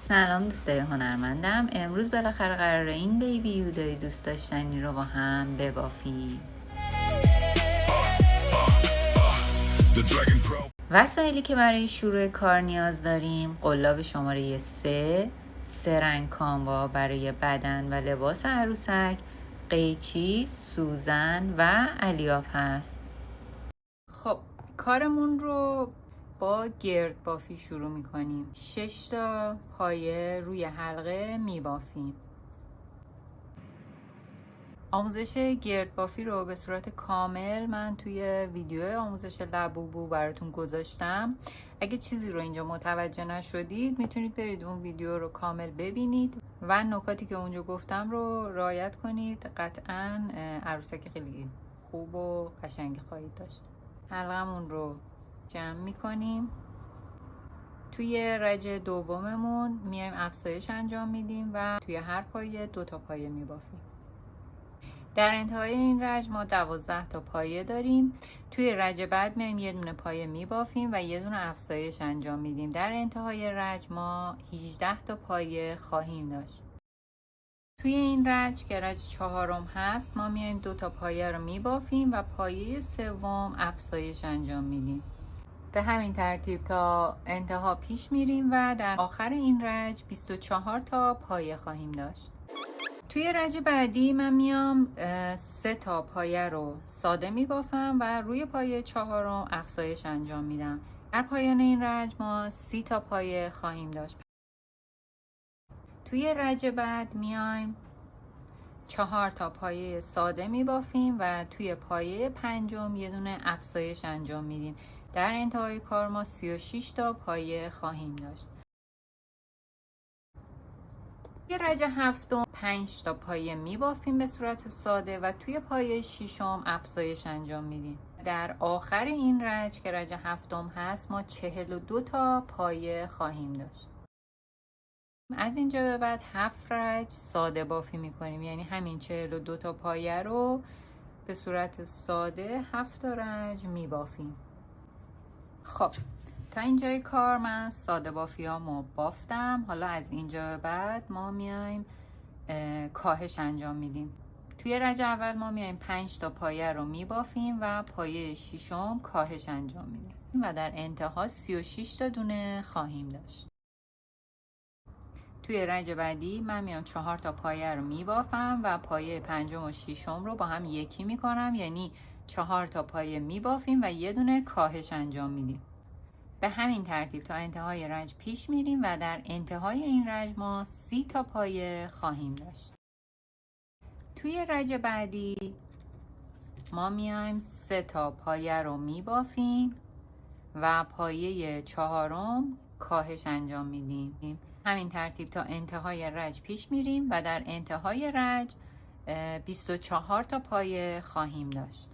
سلام دوستای هنرمندم. امروز بالاخره قراره این بیبی یودای دوست داشتنی رو با هم ببافیم. وسایلی که برای شروع کار نیاز داریم: قلاب شماره 3 رنگ کاموا برای بدن و لباس عروسک، قیچی، سوزن و الیاف هست. خب کارمون رو با گرد بافی شروع میکنیم. 6 تا پایه روی حلقه میبافیم. آموزش گرد بافی رو به صورت کامل من توی ویدیو آموزش لبوبو براتون گذاشتم. اگه چیزی رو اینجا متوجه نشدید میتونید برید اون ویدیو رو کامل ببینید و نکاتی که اونجا گفتم رو رعایت کنید. قطعاً عروسک خیلی خوب و قشنگی خواهید داشت. حلقمون رو جمع میکنیم. توی رج دوممون میایم افزایش انجام میدیم و توی هر پایه 2 تا پایه میبافیم. در انتهای این رج ما 12 تا پایه داریم. توی رج بعد میایم یه دونه پایه میبافیم و یه دونه افزایش انجام میدیم. در انتهای رج ما 18 تا پایه خواهیم داشت. توی این رج که رج 4 هست ما میایم 2 تا پایه رو میبافیم و پایه 3 افزایش انجام میدیم. به همین ترتیب تا انتها پیش میریم و در آخر این رج 24 تا پایه خواهیم داشت. توی رج بعدی من میام 3 تا پایه رو ساده میبافم و روی پایه 4 افزایش انجام میدم. در پایان این رج ما 30 تا پایه خواهیم داشت. توی رج بعد میایم 4 تا پایه ساده میبافیم و توی پایه 5 یه دونه افزایش انجام میدیم. در انتهای کار ما 36 تا پایه خواهیم داشت. توی رج 7 5 تا پایه میبافیم به صورت ساده و توی پایه 6 افزایش انجام میدیم. در آخر این رج که رج 7 هست ما 42 تا پایه خواهیم داشت. از اینجا به بعد 7 رج ساده بافی میکنیم، یعنی همین 42 تا پایه رو به صورت ساده 7 رج میبافیم. خب تا اینجای کار من ساده بافیامو بافتم. حالا از اینجا به بعد ما میایم کاهش انجام میدیم. توی رج اول ما میایم 5 تا پایه رو میبافیم و پایه 6 کاهش انجام میدیم و در انتها 36 تا دونه خواهیم داشت. توی رج بعدی من میام 4 تا پایه رو میبافم و پایه 5 و 6 رو با هم یکی میکنم، یعنی 4 تا پایه میبافیم و یه دونه کاهش انجام میدیم. به همین ترتیب تا انتهای رج پیش میریم و در انتهای این رج ما 30 تا پایه خواهیم داشت. توی رج بعدی ما میایم 3 تا پایه رو میبافیم و پایه 4 کاهش انجام میدیم. همین ترتیب تا انتهای رج پیش میریم و در انتهای رج 24 تا پایه خواهیم داشت.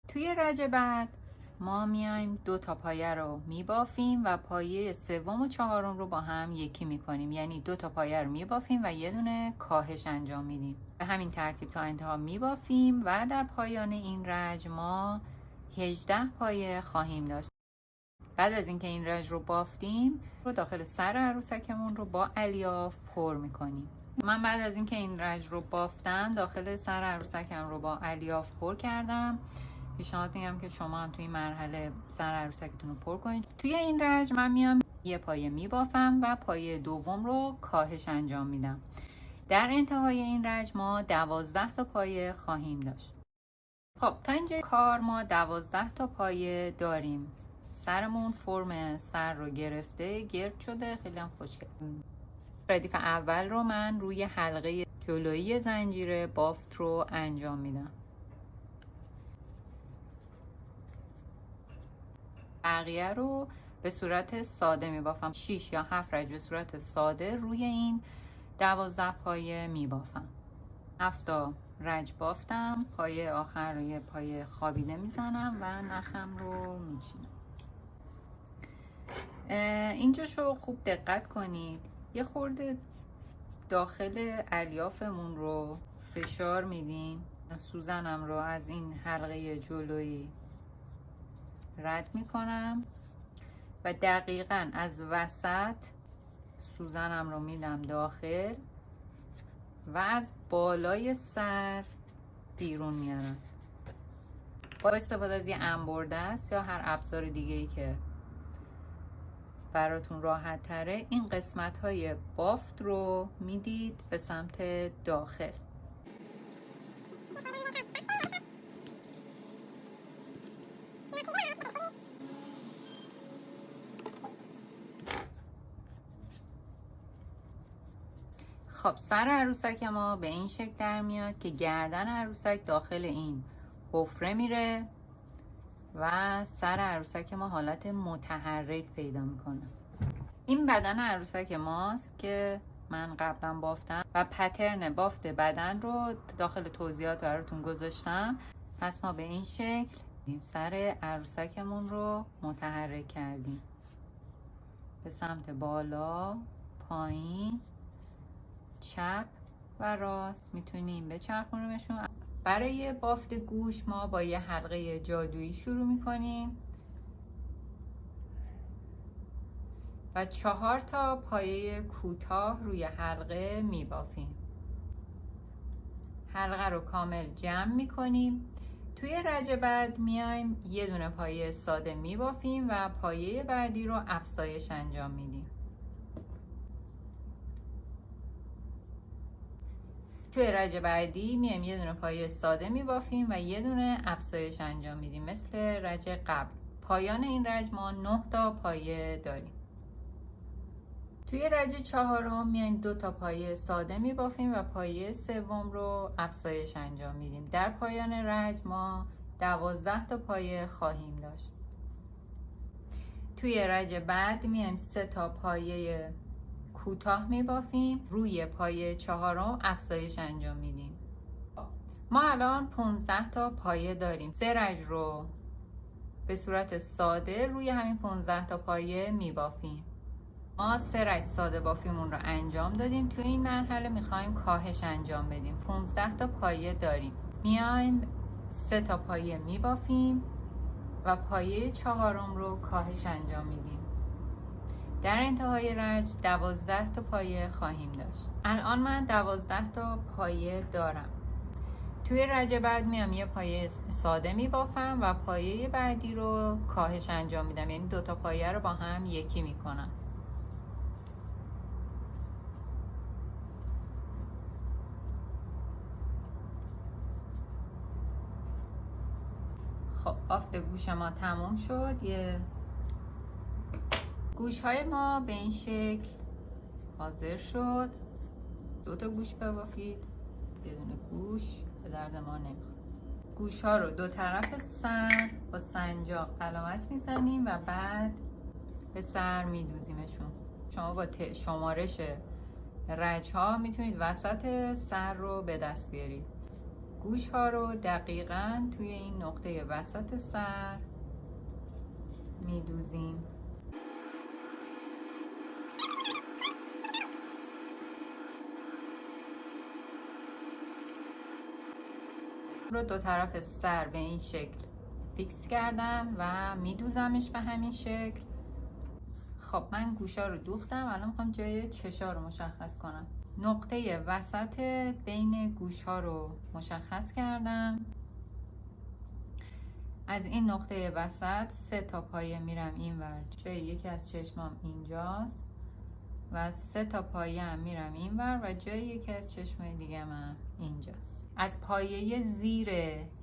توی رج بعد ما میایم 2 تا پایه رو میبافیم و پایه 3 و 4 رو با هم یکی میکنیم، یعنی 2 تا پایه رو میبافیم و یه دونه کاهش انجام میدیم. به همین ترتیب تا انتها میبافیم و در پایان این رج ما 18 پایه خواهیم داشت. بعد از اینکه این رج رو بافتیم رو داخل سر عروسکمون رو با الیاف پر میکنیم. من بعد از اینکه این رج رو بافتم داخل سر عروسکم رو با الیاف پر کردم. پیشنهاد میگم که شما هم توی این مرحله سر عروسکتون رو پر کنید. توی این رج من میام یه پایه میبافم و پایه دوم رو کاهش انجام میدم. در انتهای این رج ما 12 تا پایه خواهیم داشت. خب تا اینجا کار ما 12 تا پایه داریم. سرمون فرم سر رو گرفته، گرد شده، خیلی هم خوشگل. ردیف اول رو من روی حلقه جلویی زنجیره بافت رو انجام میدم. بقیه رو به صورت ساده میبافم. 6 یا 7 رج به صورت ساده روی این 12 پایه میبافم. 7 رج بافتم. پایه آخر رو یه پایه خوابیده میزنم و نخم رو میچینم. اینجاشو خوب دقت کنید. یه خورده داخل الیافمون رو فشار میدیم. سوزنم رو از این حلقه جلویی رد میکنم و دقیقاً از وسط سوزنم رو میدم داخل و از بالای سر بیرون میارم. با استفاده از یه انبر دست یا هر ابزار دیگه ای که براتون راحت تره، این قسمت های بافت رو میدید به سمت داخل. خب سر عروسک ما به این شکل در میاد که گردن عروسک داخل این حفره میره و سر عروسک ما حالت متحرک پیدا میکنه. این بدن عروسک ماست که من قبلا بافتم و پترن بافت بدن رو داخل توضیحات براتون گذاشتم. پس ما به این شکل سر عروسکمون رو متحرک کردیم به سمت بالا، پایین، چپ و راست. میتونیم بچرخونیمشون. برای بافت گوش ما با یه حلقه جادویی شروع میکنیم و 4 تا پایه کوتاه روی حلقه میبافیم. حلقه رو کامل جمع میکنیم. توی رج بعد میایم یه دونه پایه ساده میبافیم و پایه بعدی رو افزایش انجام میدیم. توی رج بعدی میایم یه دونه پایه ساده میبافیم و یه دونه افزایش انجام میدیم مثل رج قبل. پایان این رج ما 9 تا پایه داریم. توی رج چهارم میایم 2 تا پایه ساده میبافیم و پایه سوم رو افزایش انجام میدیم. در پایان رج ما 12 تا پایه خواهیم داشت. توی رج بعد میایم 3 تا پایه کوتاه میبافیم، روی پایه چهارم افزایش انجام میدیم. ما الان 15 تا پایه داریم. 3 رج رو به صورت ساده روی همین 15 تا پایه میبافیم. ما 3 رج ساده بافیمون رو انجام دادیم. توی این مرحله میخوایم کاهش انجام بدیم. 15 تا پایه داریم. میایم 3 تا پایه میبافیم و پایه چهارم رو کاهش انجام میدیم. در انتهای رج 12 تا پایه خواهیم داشت. الان من 12 تا پایه دارم. توی رج بعد میام یه پایه ساده میبافم و پایه بعدی رو کاهش انجام میدم، یعنی 2 تا پایه رو با هم یکی میکنم. خب بافت گوش ما تموم شد. یه گوش های ما به این شکل حاضر شد. 2 تا گوش ببافید، یه دونه گوش به درد ما نمیخوره. گوش ها رو 2 طرف سر با سنجاق علامت میزنیم و بعد به سر میدوزیمشون. شما با شمارش رج ها میتونید وسط سر رو به دست بیارید. گوش ها رو دقیقاً توی این نقطه وسط سر میدوزیم. رو 2 طرف سر به این شکل فیکس کردم و میدوزمش به همین شکل. خب من گوشا رو دوختم. الان میخوام جای چشا رو مشخص کنم. نقطه وسط بین گوش ها رو مشخص کردم. از این نقطه وسط 3 تا پایه میرم اینور. جای یکی از چشمام اینجاست و 3 تا پایه هم میرم اینور و جای یکی از چشمای دیگه من اینجاست. از پایه زیر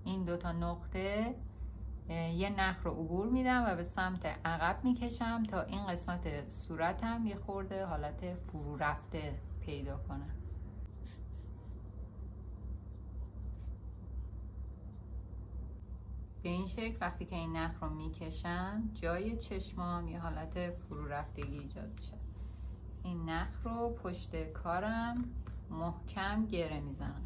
این 2 تا نقطه یه نخ رو عبور میدم و به سمت عقب میکشم تا این قسمت صورتم یه خورده حالت فرو رفته پیدا کنه. به این شکل وقتی که این نخ رو میکشم جای چشمام یه حالت فرو رفتگی ایجاد میشه. این نخ رو پشت کارم محکم گره میزنم.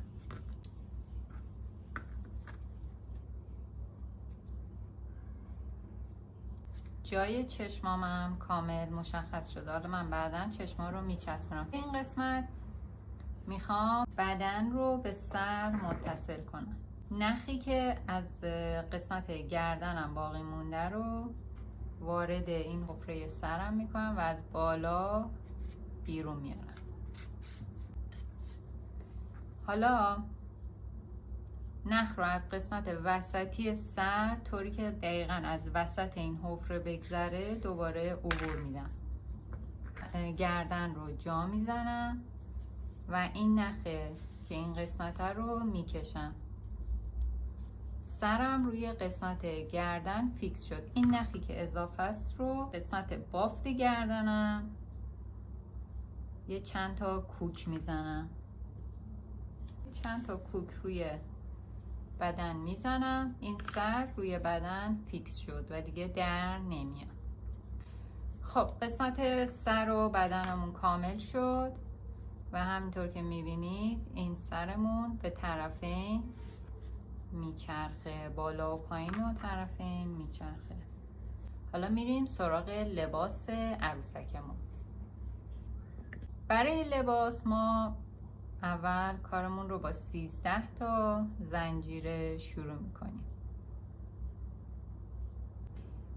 جای چشمامم کامل مشخص شده. حالا من بعداً چشما رو میچسبونم. این قسمت میخوام بدن رو به سر متصل کنم. نخی که از قسمت گردنم باقی مونده رو وارد این حفره سرم میکنم و از بالا بیرون میارم. حالا نخ رو از قسمت وسطی سر طوری که دقیقاً از وسط این حفره بگذره دوباره عبور میدم. گردن رو جا میزنم و این نخه که این قسمت رو میکشم. سرم روی قسمت گردن فیکس شد. این نخی که اضافه است رو قسمت بافت گردنم یه چند تا کوک میزنم. چند تا کوک روی بدن میزنم. این سر روی بدن فیکس شد و دیگه در نمیاد. خب قسمت سر و بدنمون کامل شد و همینطور که میبینید این سرمون به طرفین میچرخه، بالا و پایین و طرفین میچرخه. حالا میریم سراغ لباس عروسکمون. برای لباس ما اول کارمون رو با 13 تا زنجیره شروع میکنیم.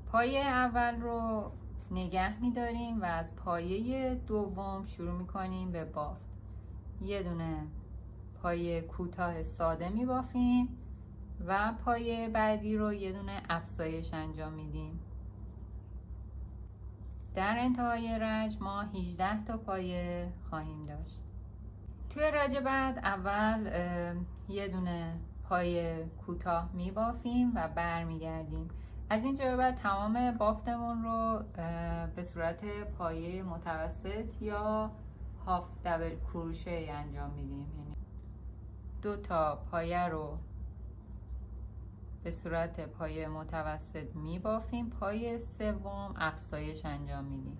پایه اول رو نگه میداریم و از پایه دوم شروع میکنیم به بافت. یه دونه پایه کوتاه ساده میبافیم و پایه بعدی رو یه دونه افزایش انجام میدیم. در انتهای رج ما 18 تا پایه خواهیم داشت. توی رج بعد اول یه دونه پایه کوتاه میبافیم و برمیگردیم. از اینجا به بعد تمام بافتمون رو به صورت پایه متوسط یا هاف دبل کروشه انجام میدیم. یعنی 2 تا پایه رو به صورت پایه متوسط میبافیم، پایه سوم افزایش انجام میدیم.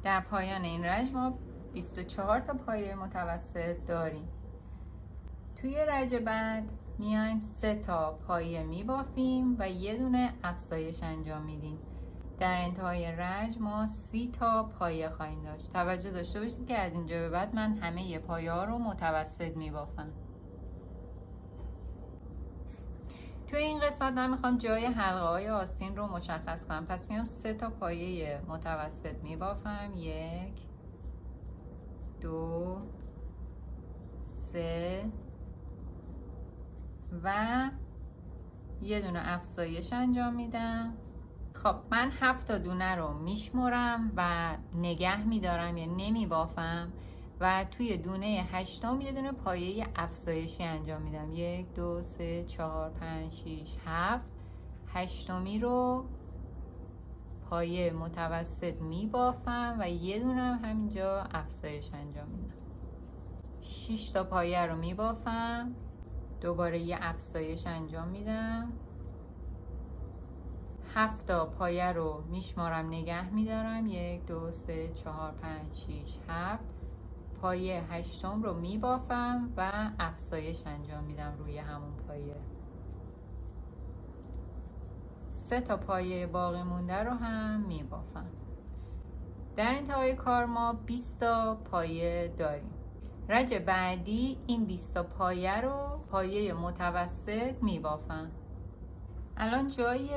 در پایان این رج ما 24 تا پایه متوسط داریم. توی رج بعد میایم 3 تا پایه میبافیم و یه دونه افزایش انجام میدیم. در انتهای رج ما 30 تا پایه خواهیم داشت. توجه داشته باشید که از اینجا به بعد من همه پایه ها رو متوسط میبافم. توی این قسمت من میخوام جای حلقه های آستین رو مشخص کنم. پس میام 3 تا پایه متوسط میبافم. 1 2 3 و یه دونه افزایش انجام میدم. خب من 7 تا دونه رو میشمرم و نگه میدارم، یعنی نمیبافم و توی دونه 8 یه دونه پایه افزایشی انجام میدم. 1 2 3 4 5 6 7 هشتمی رو پایه متوسط میبافم و یه دونه هم همینجا افزایش انجام میدم. 6 تا پایه رو میبافم، دوباره یه افزایش انجام میدم. 7 تا پایه رو میشمارم نگه میدارم. 1 2 3 4 5 6 7 پایه 8 رو میبافم و افزایش انجام میدم روی همون پایه. 3 تا پایه باقی مونده رو هم میبافم. در انتهای کار ما 20 تا پایه داریم. رج بعدی این 20 تا پایه رو پایه متوسط میبافم. الان جای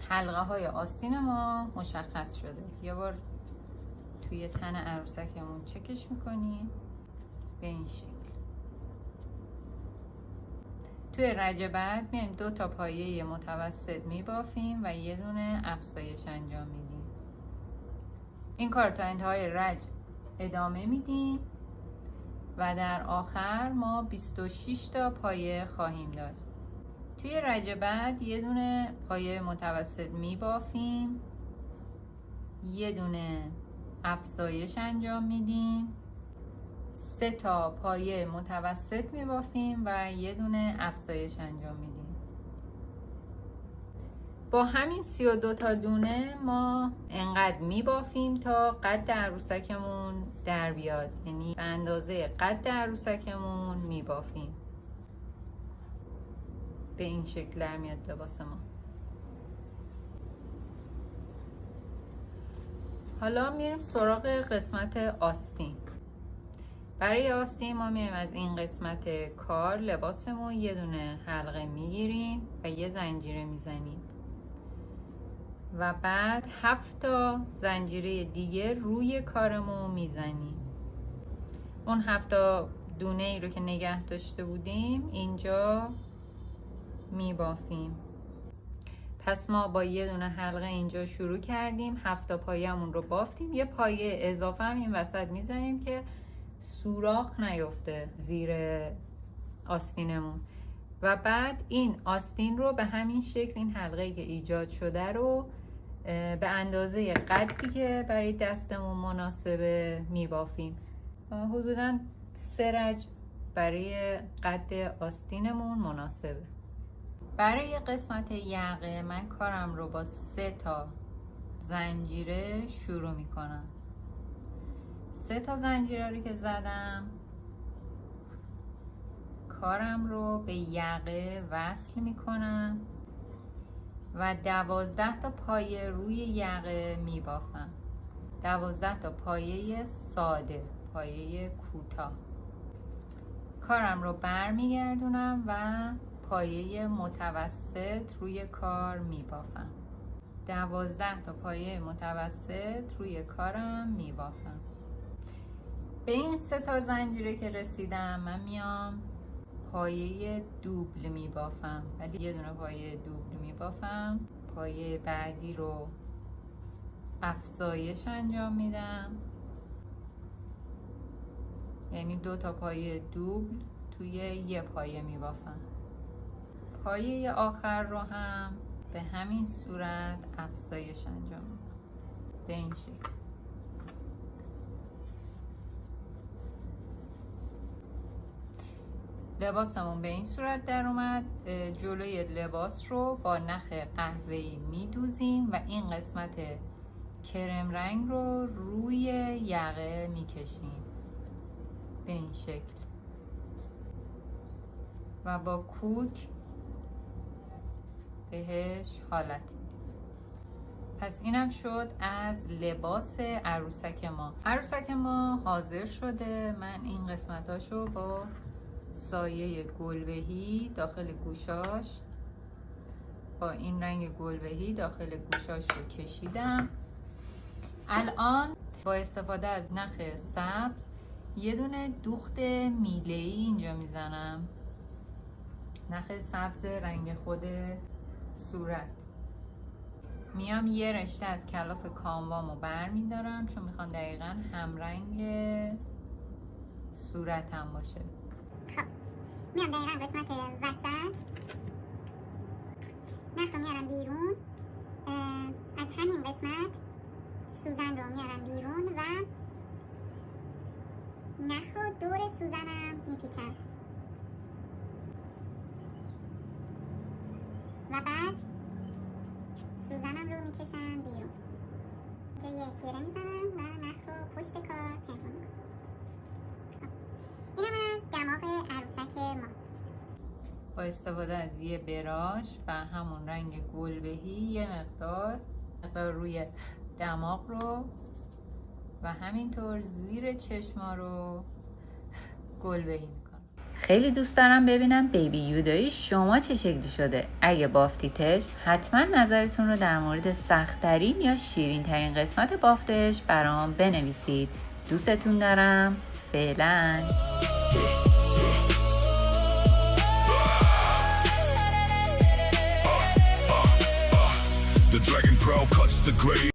حلقه های آستین ما مشخص شده. یه بار توی تن عروسکمون چکش میکنیم به این شکل. توی رج بعد میایم 2 تا پایه متوسط میبافیم و یه دونه افزایش انجام میدیم. این کار تا انتهای رج ادامه میدیم و در آخر ما 26 تا پایه خواهیم داشت. توی رج بعد یه دونه پایه متوسط میبافیم، یه دونه افزایش انجام میدیم، 3 تا پایه متوسط میبافیم و یه دونه افزایش انجام میدیم. با همین 32 تا دونه ما انقدر میبافیم تا قد عروسکمون در بیاد، یعنی به اندازه قد عروسکمون میبافیم. به این شکل در میاد لباس ما. حالا میریم سراغ قسمت آستین. برای آستین ما میایم از این قسمت کار لباسمون یه دونه حلقه میگیریم و یه زنجیره میزنیم. و بعد 7 تا زنجیره دیگه روی کارمون میزنیم. اون 7 تا دونه ای رو که نگه داشته بودیم اینجا میبافیم. پس ما با یه دونه حلقه اینجا شروع کردیم، 7 تا پایه‌مون رو بافتیم، یه پایه اضافه هم این وسط میزنیم که سوراخ نیفته زیر آستینمون. و بعد این آستین رو به همین شکل، این حلقه‌ای که ایجاد شده رو به اندازه قدی که برای دستمون مناسبه میبافیم. حدوداً 3 رج برای قد آستینمون مناسبه. برای قسمت یقه من کارم رو با 3 تا زنجیره شروع میکنم. 3 تا زنجیره رو که زدم، کارم رو به یقه وصل میکنم و 12 تا پایه روی یقه میبافم. 12 تا پایه ساده، پایه کوتاه. کارم رو برمیگردونم و پایه متوسط روی کار میبافم. 12 تا پایه متوسط روی کارم میبافم. به این 3 تا زنجیره که رسیدم من میام پایه دوبل میبافم، ولی یه دونه پایه دوبل میبافم. پایه بعدی رو افزایش انجام میدم، یعنی 2 تا پایه دوبل توی یه پایه میبافم. پایه آخر رو هم به همین صورت افزایش انجام میدم، به این شکل. لباسمون به این صورت در اومد. جلوی لباس رو با نخ قهوه‌ای میدوزیم و این قسمت کرم رنگ رو روی یقه میکشیم به این شکل و با کوک بهش حالت میدیم. پس اینم شد از لباس عروسک ما. عروسک ما حاضر شده. من این قسمتاشو با سایه گلبهی داخل گوشاش، با این رنگ گلبهی داخل گوشاش رو کشیدم. الان با استفاده از نخ سبز یه دونه دوخت میله‌ای اینجا میزنم، نخ سبز رنگ خود صورت. میام یه رشته از کلاف کاموامو بر میدارم چون میخوام دقیقا همرنگ صورتم باشه. خب میام دقیقا قسمت وسط نخ رو میارم بیرون، از همین قسمت سوزن رو میارم بیرون و نخ رو دور سوزنم میپیچم و بعد سوزنم رو میکشم بیرون. اینجا یه گره میزنم و نخ رو پشت کار پنهان میکنم. اینم از دماغ عروسک ما. با استفاده از یه براش و همون رنگ گلبهی یه مقدار روی دماغ رو و همینطور زیر چشما رو گلبهی میکنم. خیلی دوست دارم ببینم بیبی یودایی شما چه شکلی شده. اگه بافتیتش حتما نظرتون رو در مورد سخت‌ترین یا شیرین‌ترین قسمت بافتش برام بنویسید. دوستتون دارم. فعلا. The Dragon Crow cuts the grave.